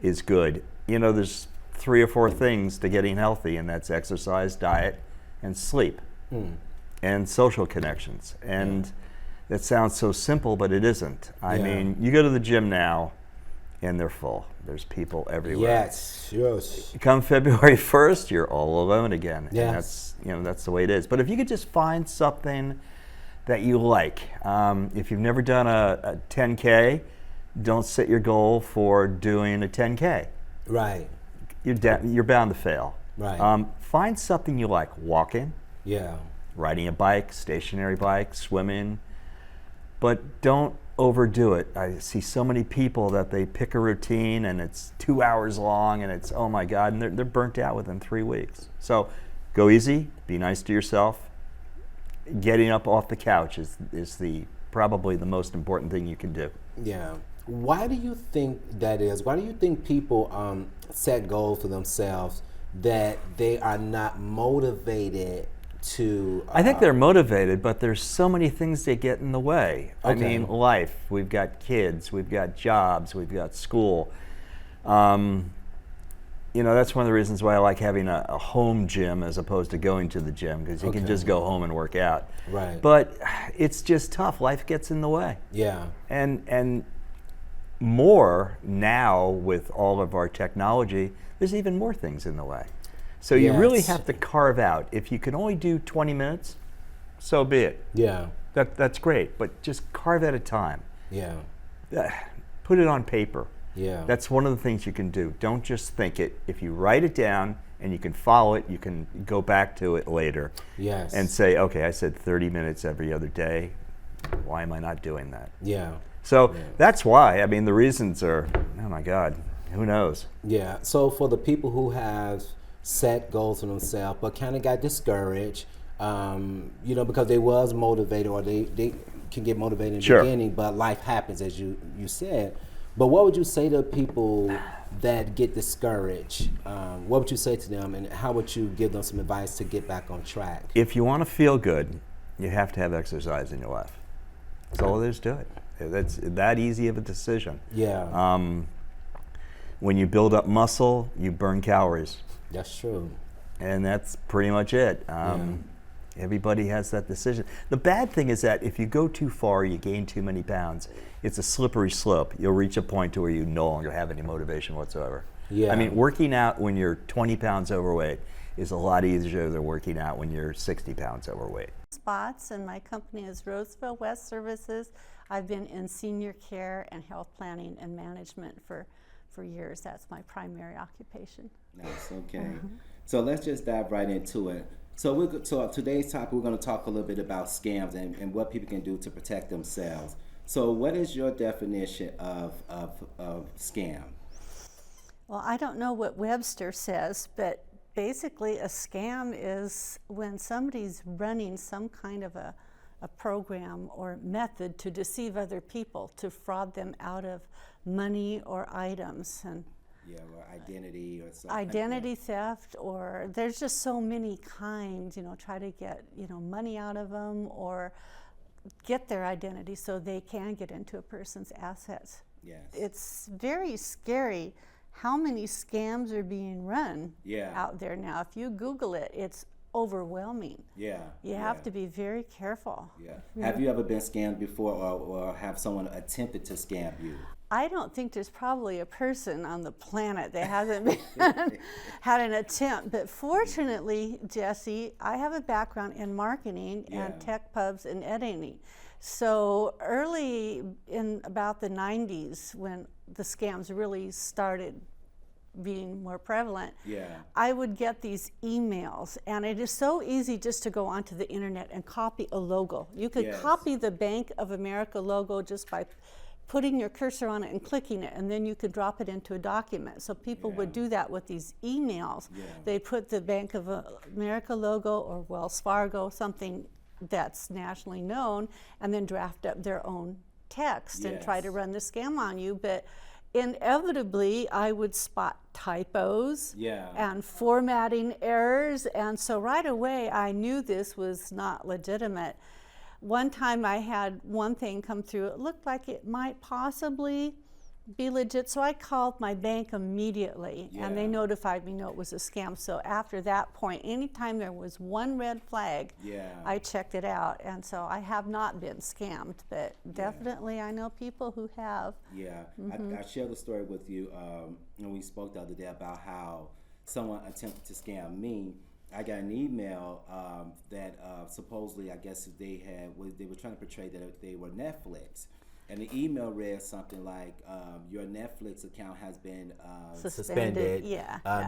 is good. There's 3 or 4 things to getting healthy, and that's exercise, diet, and sleep, and social connections. And that sounds so simple, but it isn't. I mean, you go to the gym now, and they're full. There's people everywhere. Yes. Come February 1st, you're all alone again. Yes. And that's, you know, that's the way it is. But if you could just find something that you like, if you've never done a 10K, don't set your goal for doing a 10K. Right. You're bound to fail. Right. Find something you like. Walking. Yeah. Riding a bike, stationary bike, swimming. But don't overdo it. I see so many people that they pick a routine and it's 2 hours long and it's, oh my God, and they're burnt out within 3 weeks. So go easy, be nice to yourself. Getting up off the couch is probably the most important thing you can do. Yeah. Why do you think that is? Why do you think people set goals for themselves that they are not motivated to? I think they're motivated, but there's so many things that get in the way. Okay. I mean, life. We've got kids, we've got jobs, we've got school. You know, that's one of the reasons why I like having a home gym as opposed to going to the gym, because you can just go home and work out. Right. But it's just tough. Life gets in the way. Yeah. And more now with all of our technology, there's even more things in the way. So you really have to carve out. If you can only do 20 minutes, so be it. Yeah. That's great, but just carve out a time. Yeah. Put it on paper. Yeah. That's one of the things you can do. Don't just think it. If you write it down and you can follow it, you can go back to it later. Yes. And say, okay, I said 30 minutes every other day. Why am I not doing that? Yeah. So that's why. I mean, the reasons are, oh my God, who knows? Yeah. So for the people who have set goals for themselves but kind of got discouraged, you know, because they was motivated, or they can get motivated in the beginning, but life happens, as you said. But what would you say to people that get discouraged? What would you say to them, and how would you give them some advice to get back on track? If you want to feel good, you have to have exercise in your life. That's all there is to it. That's that easy of a decision. Yeah. When you build up muscle, you burn calories. That's true. And that's pretty much it. Everybody has that decision. The bad thing is that if you go too far, you gain too many pounds, it's a slippery slope. You'll reach a point to where you no longer have any motivation whatsoever. Yeah. I mean, working out when you're 20 pounds overweight is a lot easier than working out when you're 60 pounds overweight. Spots, and my company is Roseville West Services. I've been in senior care and health planning and management for years. That's my primary occupation. Nice, okay. So let's just dive right into it. So today's topic, we're going to talk a little bit about scams and what people can do to protect themselves. So what is your definition of scam? Well, I don't know what Webster says, but basically a scam is when somebody's running some kind of a program or method to deceive other people, to fraud them out of money or items. And or identity or something. Identity theft, or there's just so many kinds, you know, try to get, you know, money out of them or get their identity so they can get into a person's assets. Yes. It's very scary how many scams are being run out there now. If you Google it, it's overwhelming. Yeah. You have to be very careful. Yeah. Have you ever been scammed before, or have someone attempted to scam you? I don't think there's probably a person on the planet that hasn't had an attempt. But fortunately, Jesse, I have a background in marketing and tech pubs and editing. So early in about the 90s, when the scams really started being more prevalent, I would get these emails, and it is so easy just to go onto the internet and copy a logo. You could copy the Bank of America logo just by putting your cursor on it and clicking it, and then you could drop it into a document. So people would do that with these emails. They'd put the Bank of America logo or Wells Fargo, something that's nationally known, and then draft up their own text and try to run the scam on you. But inevitably, I would spot typos and formatting errors, and so right away I knew this was not legitimate. One time I had one thing come through, it looked like it might possibly be legit. So I called my bank immediately, and they Yeah. notified me, no, it was a scam. So after that point, anytime there was one red flag, I checked it out. And so I have not been scammed, but definitely I know people who have. Yeah, Mhm. I shared a story with you, and we spoke the other day about how someone attempted to scam me. I got an email that supposedly, I guess they were trying to portray that they were Netflix. And the email read something like, your Netflix account has been suspended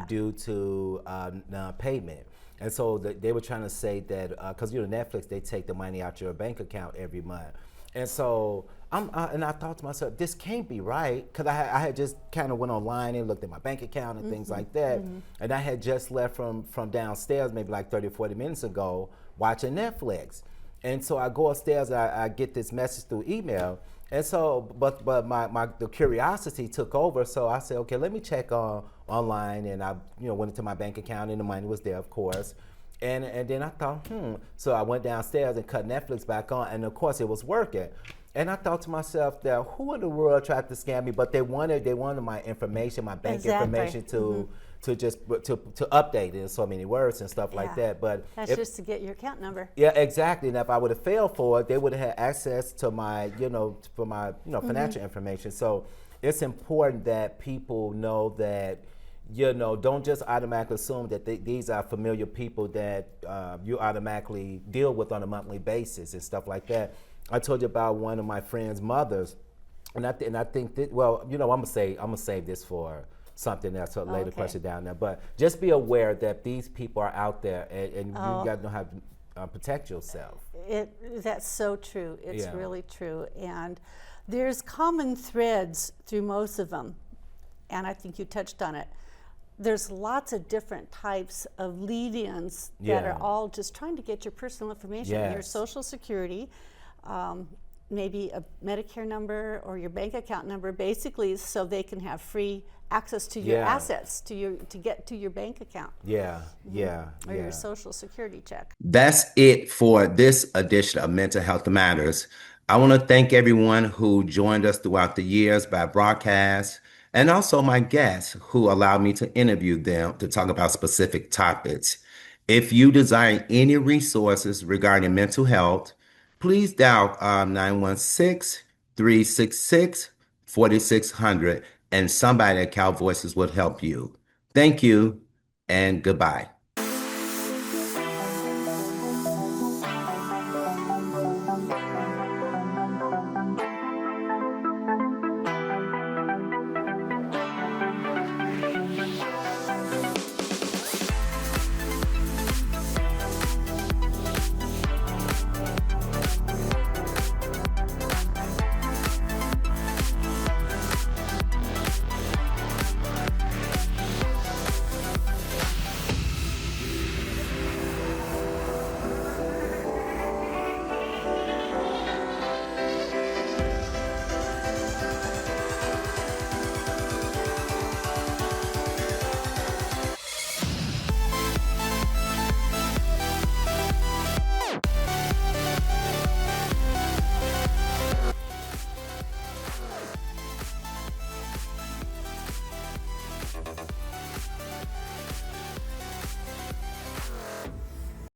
due to non-payment. And so they were trying to say that, because Netflix, they take the money out your bank account every month. And so I thought to myself, this can't be right, because I had just kind of went online and looked at my bank account and things like that. And I had just left from downstairs maybe like 30 or 40 minutes ago watching Netflix. And so I go upstairs, I get this message through email. And so, but the curiosity took over. So I said, okay, let me check online. And I went into my bank account, and the money was there, of course. And then I thought, So I went downstairs and cut Netflix back on, and of course it was working. And I thought to myself that who in the world tried to scam me? But they wanted my information, my bank information to update it in so many words and stuff like that. But that's just to get your account number. Yeah, exactly. And if I would have failed for it, they would have had access to my, financial information. So it's important that people know that, don't just automatically assume that these are familiar people that you automatically deal with on a monthly basis and stuff like that. I told you about one of my friend's mothers, and I think that, I'm gonna save this for something else, so later question down there. But just be aware that these people are out there, and you got to know how to protect yourself. That's so true. It's really true, and there's common threads through most of them, and I think you touched on it. There's lots of different types of lead-ins that are all just trying to get your personal information, your social security, maybe a Medicare number or your bank account number, basically so they can have free access to your assets, to get to your bank account. Or your social security check. That's it for this edition of Mental Health Matters. I want to thank everyone who joined us throughout the years by broadcast, and also my guests who allowed me to interview them to talk about specific topics. If you desire any resources regarding mental health, please dial 916-366-4600, and somebody at Cal Voices will help you. Thank you, and goodbye.